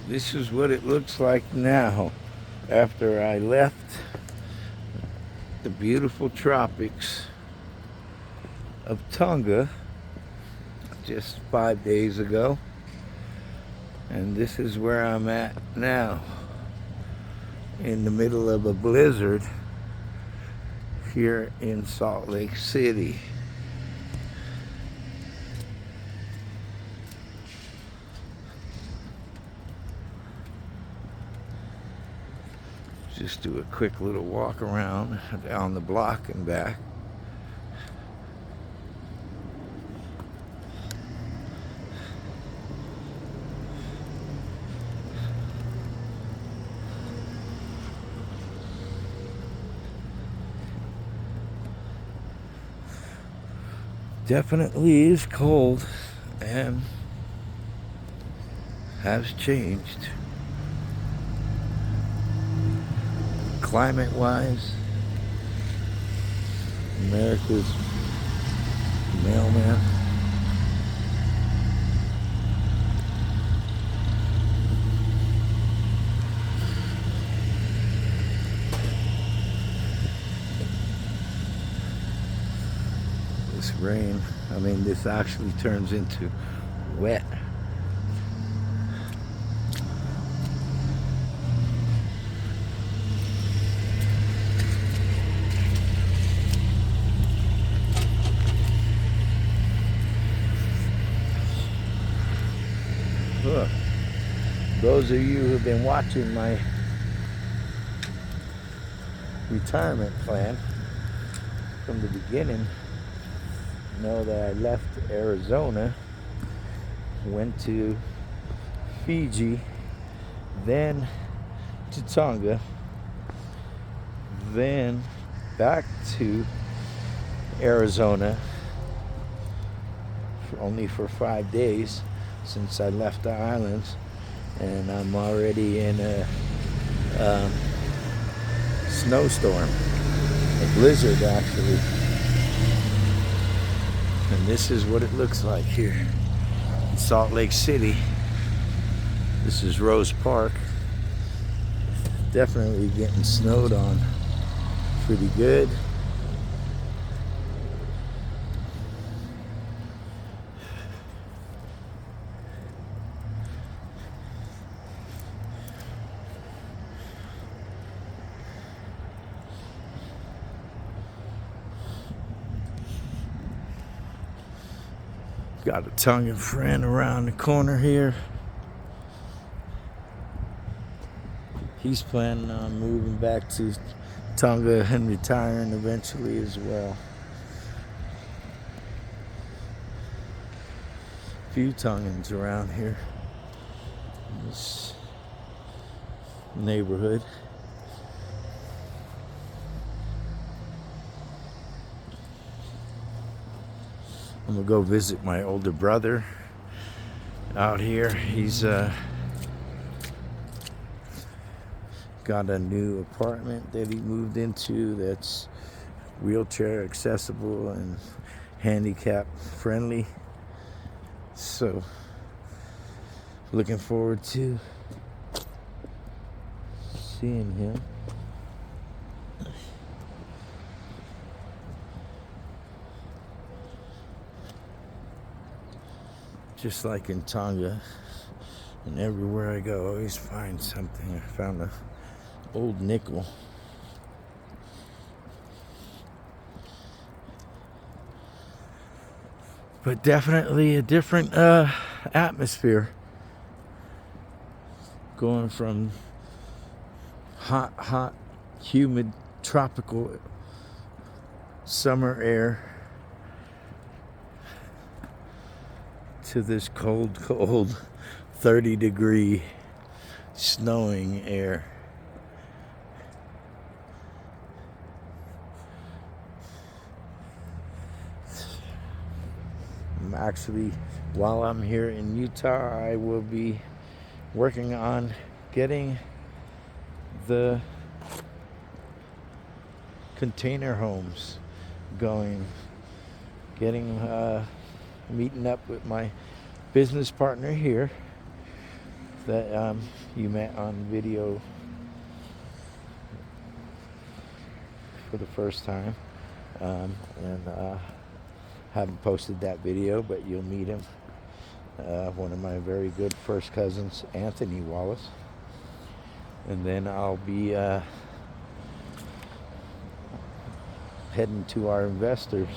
This is what it looks like now after I left the beautiful tropics of Tonga just 5 days ago. And this is where I'm at now, in the middle of a blizzard here in Salt Lake City. Just do a quick little walk around down the block and back. Definitely is cold and has changed. Climate-wise, America's mailman. This rain, this actually turns into wet. Look, those of you who've been watching my retirement plan from the beginning know that I left Arizona, went to Fiji, then to Tonga, then back to Arizona only for 5 days since I left the islands, and I'm already in a snowstorm, a blizzard actually. And this is what it looks like here in Salt Lake City. This is Rose Park. Definitely getting snowed on pretty good. Got a Tongan friend around the corner here. He's planning on moving back to Tonga and retiring eventually as well. A few Tongans around here in this neighborhood. I'm gonna go visit my older brother out here. He's got a new apartment that he moved into that's wheelchair accessible and handicap friendly. So looking forward to seeing him. Just like in Tonga, and everywhere I go, I always find something. I found an old nickel. But definitely a different atmosphere. Going from hot, humid, tropical summer air to this cold 30-degree snowing air. Actually, while I'm here in Utah, I will be working on getting the container homes going, meeting up with my business partner here that you met on video for the first time, and haven't posted that video, but you'll meet him. One of my very good first cousins, Anthony Wallace. And then I'll be heading to our investors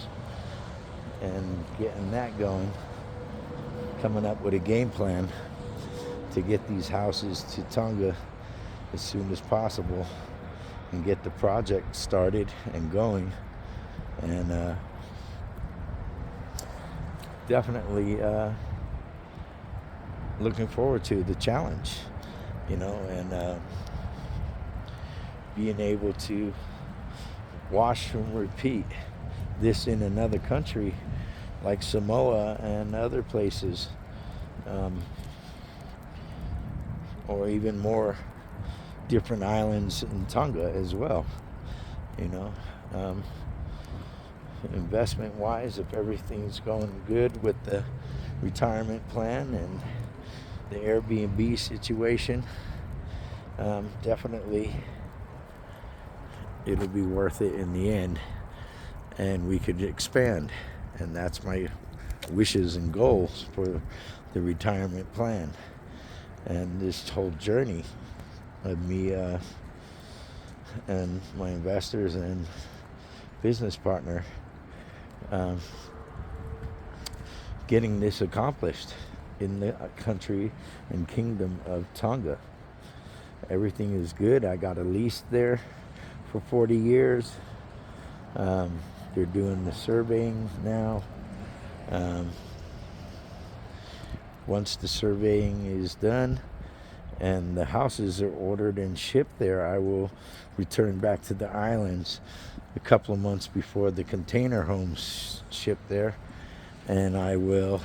and getting that going, coming up with a game plan to get these houses to Tonga as soon as possible and get the project started and going. And definitely looking forward to the challenge, and being able to wash and repeat this in another country like Samoa and other places, or even more different islands in Tonga as well. Investment wise, if everything's going good with the retirement plan and the Airbnb situation, definitely it'll be worth it in the end, and we could expand. And that's my wishes and goals for the retirement plan and this whole journey of me and my investors and business partner getting this accomplished in the country and kingdom of Tonga. Everything is good. I got a lease there for 40 years. They're doing the surveying now. Once the surveying is done and the houses are ordered and shipped there, I will return back to the islands a couple of months before the container homes ship there, and I will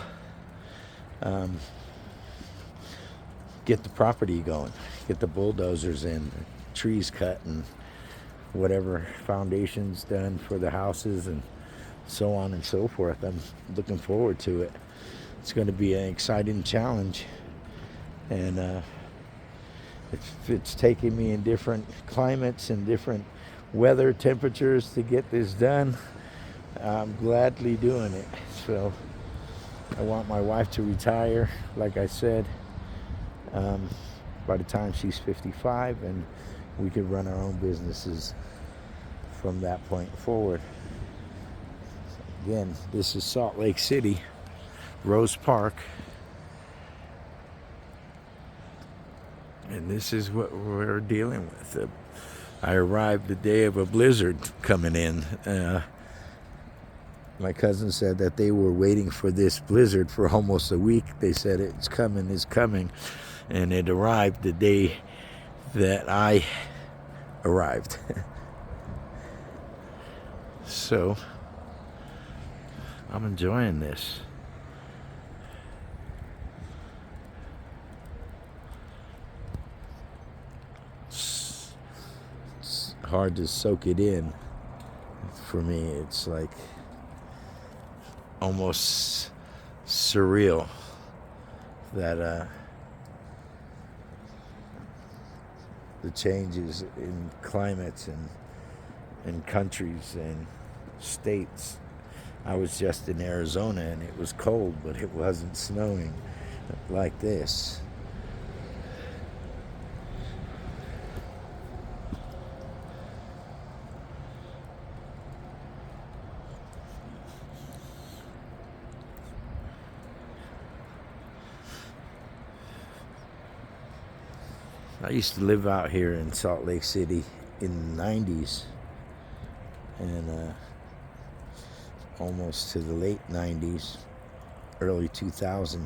get the property going, get the bulldozers in, trees cut, and whatever foundations done for the houses, and so on and so forth. I'm looking forward to it. It's going to be an exciting challenge, and it's taking me in different climates and different weather temperatures to get this done. I'm gladly doing it. So I want my wife to retire, like I said, by the time she's 55, and we could run our own businesses from that point forward. Again, this is Salt Lake City, Rose Park, and this is what we're dealing with. I arrived the day of a blizzard coming in. My cousin said that they were waiting for this blizzard for almost a week. They said it's coming, and it arrived the day that I arrived. So I'm enjoying this. It's hard to soak it in. For me, it's like almost surreal that the changes in climates and countries and states. I was just in Arizona and it was cold, but it wasn't snowing like this. I used to live out here in Salt Lake City in the 90s and almost to the late 90s, early 2000.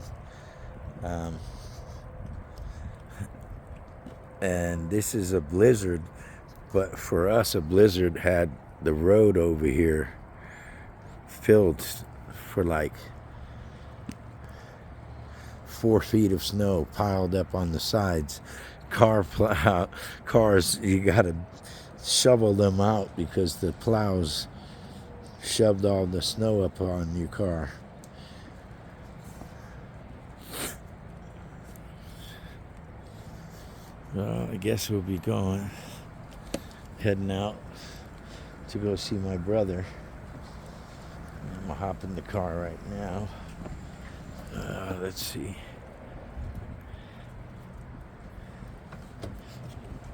And this is a blizzard, but for us a blizzard had the road over here filled for like 4 feet of snow piled up on the sides. Cars, you gotta shovel them out because the plows shoved all the snow up on your car. I guess we'll be heading out to go see my brother. I'm gonna hop in the car right now. Let's see.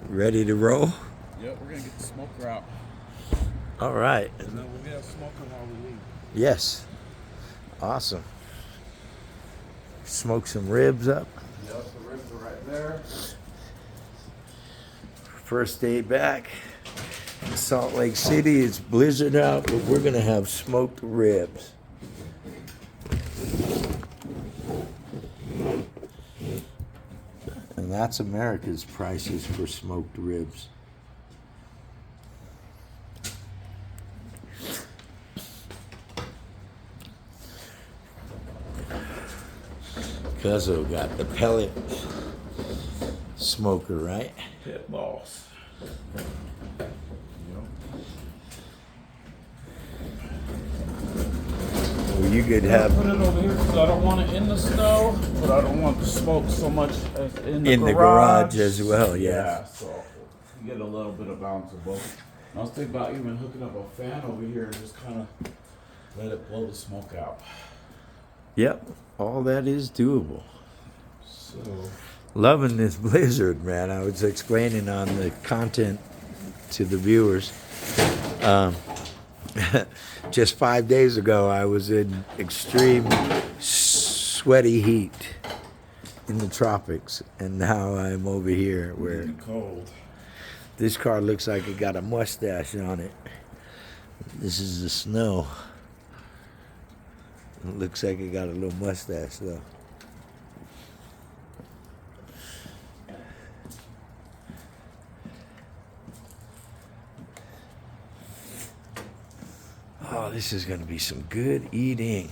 Ready to roll? Yep, we're gonna get the smoker out. All right. And then we'll get a smoker while we leave. Yes. Awesome. Smoke some ribs up. Yep, the ribs are right there. First day back in Salt Lake City. It's blizzard out, but we're gonna have smoked ribs. And that's America's prices for smoked ribs. Cuzzo got the pellet smoker, right? Pit boss. Well, you could have Put it over here because I don't want it in the snow, but I don't want the smoke so much as in the garage as well. Yeah, so you get a little bit of balance of both. I was thinking about even hooking up a fan over here and just kind of let it blow the smoke out. Yep, all that is doable. So Loving this blizzard, man. I was explaining on the content to the viewers. Just 5 days ago, I was in extreme sweaty heat in the tropics, and now I'm over here where it's cold. this car looks like it got a mustache on it. This is the snow. It looks like it got a little mustache though. Oh, this is going to be some good eating.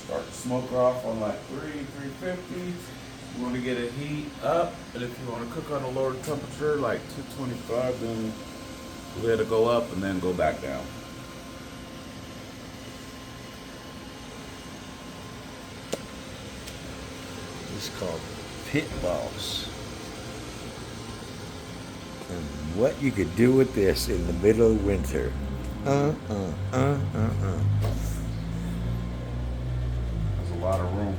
Start the smoker off on like 350. You want to get it heat up, and if you want to cook on a lower temperature, like 225, then let it go up and then go back down. It's called Pit Boss. And what you could do with this in the middle of winter. There's a lot of room.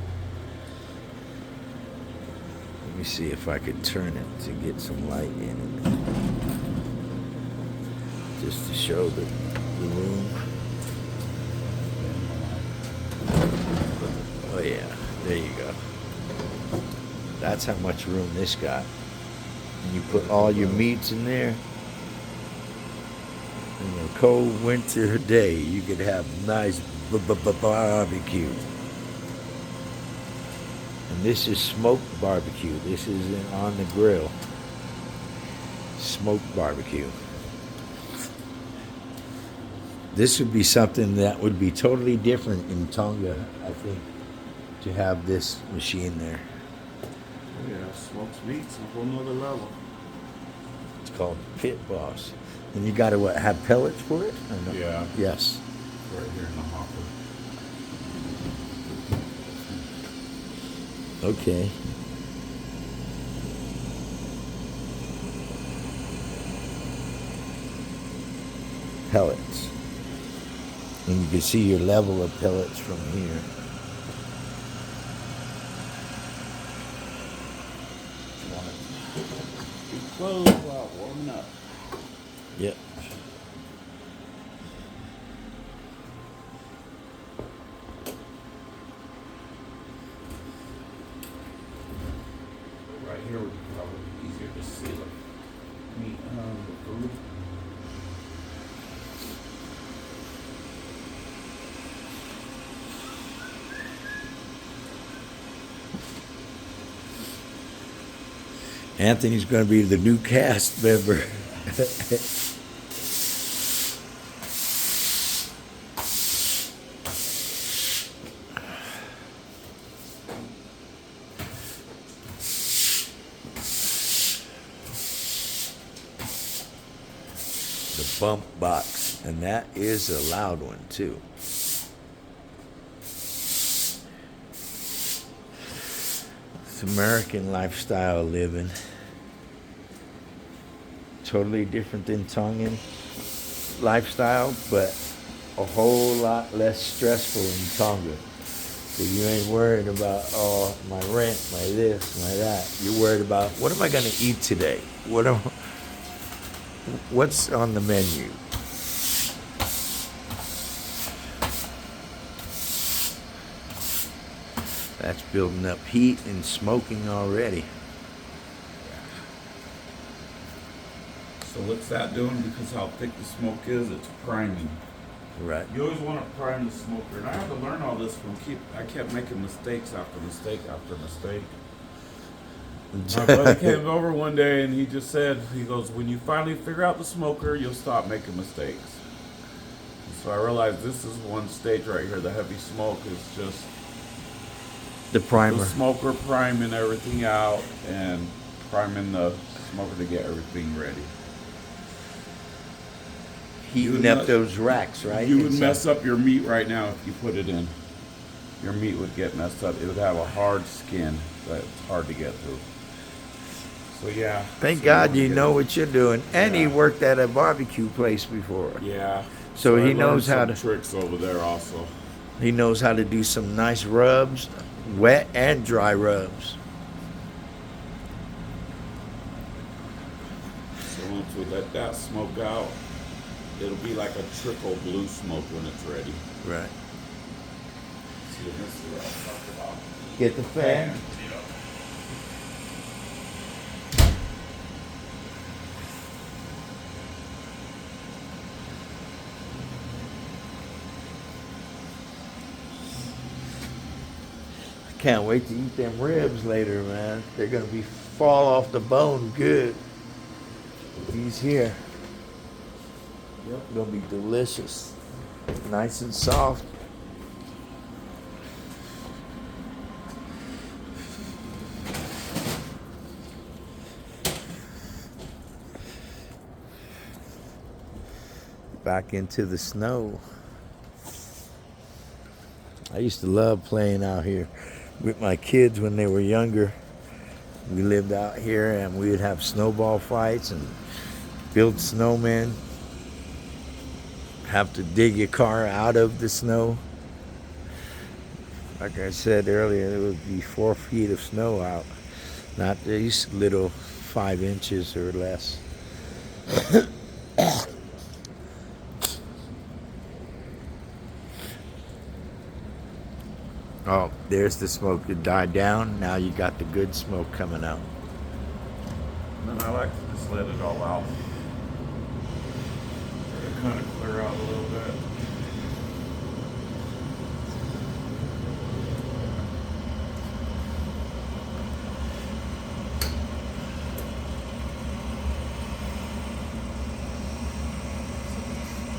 Let me see if I could turn it to get some light in it. Just to show the room. Oh yeah, there you go. That's how much room this got. And you put all your meats in there. In a cold winter day, you could have nice barbecue. And this is smoked barbecue. This isn't on the grill. Smoked barbecue. This would be something that would be totally different in Tonga, I think, to have this machine there. Oh yeah, smoked meat's a whole nother level. It's called Pit Boss. And you got to what, have pellets for it? Or no? Yeah. Yes. Right here in the hopper. Okay. Pellets. And you can see your level of pellets from here. Want it be closed while warming up. Yep. Right here would probably be easier to seal it. Meat, the food. Anthony's going to be the new cast member. The bump box, and that is a loud one too. It's American lifestyle living. Totally different than Tongan lifestyle, but a whole lot less stressful in Tonga. So you ain't worried about, oh, my rent, my this, my that. You're worried about, what am I going to eat today? What's on the menu? That's building up heat and smoking already. So what's that doing? Because how thick the smoke is, it's priming. Right. You always want to prime the smoker, and I had to learn all this I kept making mistakes after mistake after mistake. My buddy came over one day and he just said, he goes, when you finally figure out the smoker, you'll stop making mistakes. So I realized this is one stage right here. The heavy smoke is just The primer. the smoker priming everything out and priming the smoker to get everything ready. Heating up those racks, right? You would mess up your meat right now if you put it in. Your meat would get messed up. It would have a hard skin that's hard to get through. So yeah. Thank so God you know what you're doing. And he Yeah. worked at a barbecue place before. Yeah. So I he learned knows how some to tricks over there also. he knows how to do some nice rubs, wet and dry rubs. So once we let that smoke out, it'll be like a trickle blue smoke when it's ready. Right. See, this is what I talked about. Get the fan. Can't wait to eat them ribs later, man. They're gonna be fall off the bone good. These here. Yep, gonna be delicious. Nice and soft. Back into the snow. I used to love playing out here with my kids when they were younger. We lived out here and we would have snowball fights and build snowmen. Have to dig your car out of the snow. Like I said earlier, there would be 4 feet of snow out. Not these little 5 inches or less. Oh, there's the smoke. It died down. Now you got the good smoke coming out. And then I like to just let it all out. Let it kind of clear out a little bit.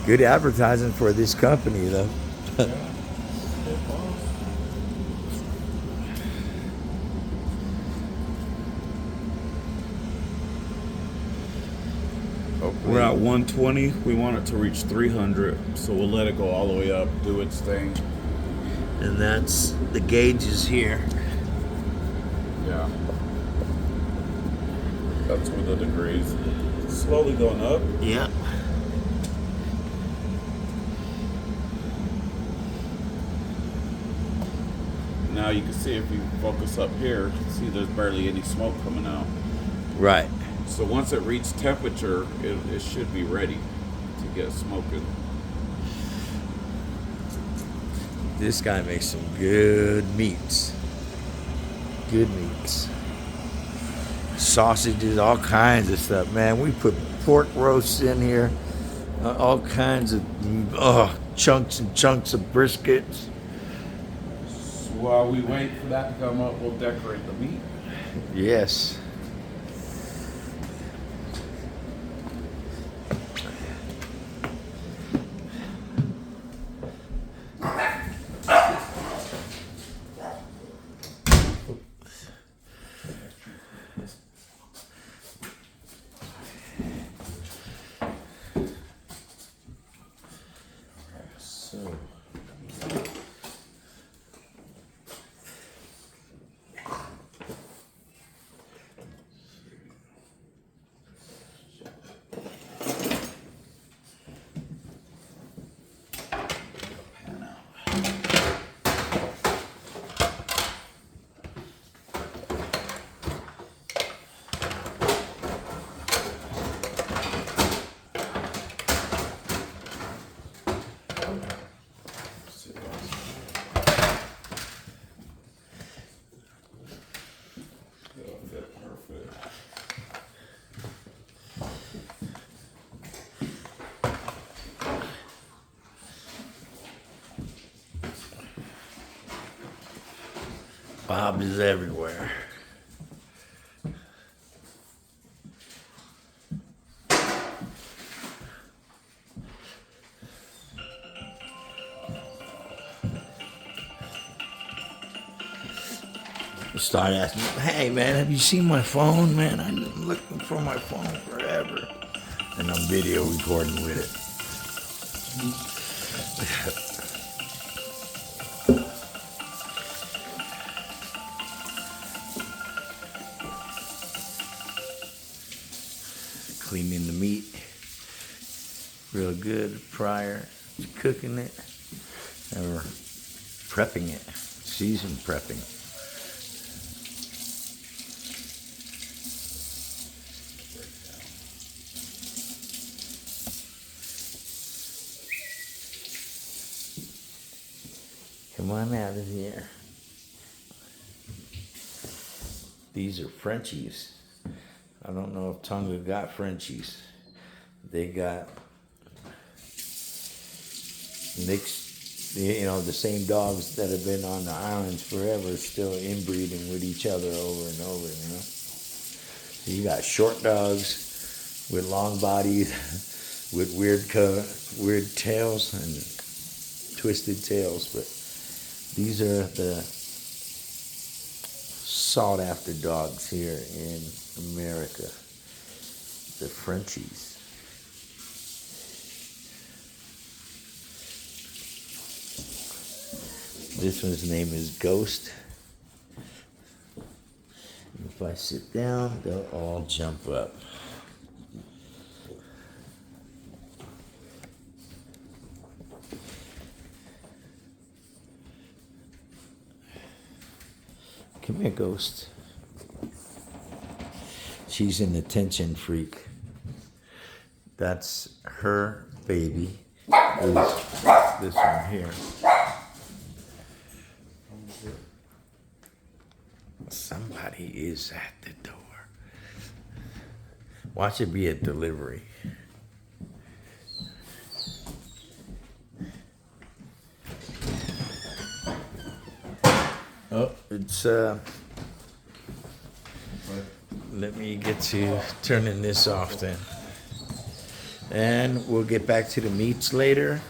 Good advertising for this company, though. We're at 120. We want it to reach 300, so we'll let it go all the way up, do its thing. And that's the gauges here. Yeah. That's where the degrees. It's slowly going up. Yeah. Now you can see if you focus up here, see there's barely any smoke coming out. Right. So once it reaches temperature, it should be ready to get smoking. This guy makes some good meats. Good meats. Sausages, all kinds of stuff. Man, we put pork roasts in here. All kinds of chunks and chunks of briskets. So while we wait for that to come up, we'll decorate the meat. Yes. Bob is everywhere. Start asking, hey man, have you seen my phone, man? I've been looking for my phone forever. And I'm video recording with it. Cleaning the meat real good prior to cooking it or prepping it, season prepping. Come on out of here. These are Frenchies. I don't know if Tonga got Frenchies. They got mixed, the same dogs that have been on the islands forever, still inbreeding with each other over and over, So you got short dogs with long bodies, with weird tails and twisted tails, but these are the sought after dogs here in America, the Frenchies. This one's name is Ghost. If I sit down, they'll all jump up. Come here, Ghost. She's an attention freak. That's her baby. This one here. Somebody is at the door. Watch it be a delivery. Oh, it's let me get to turning this off then. And we'll get back to the meats later.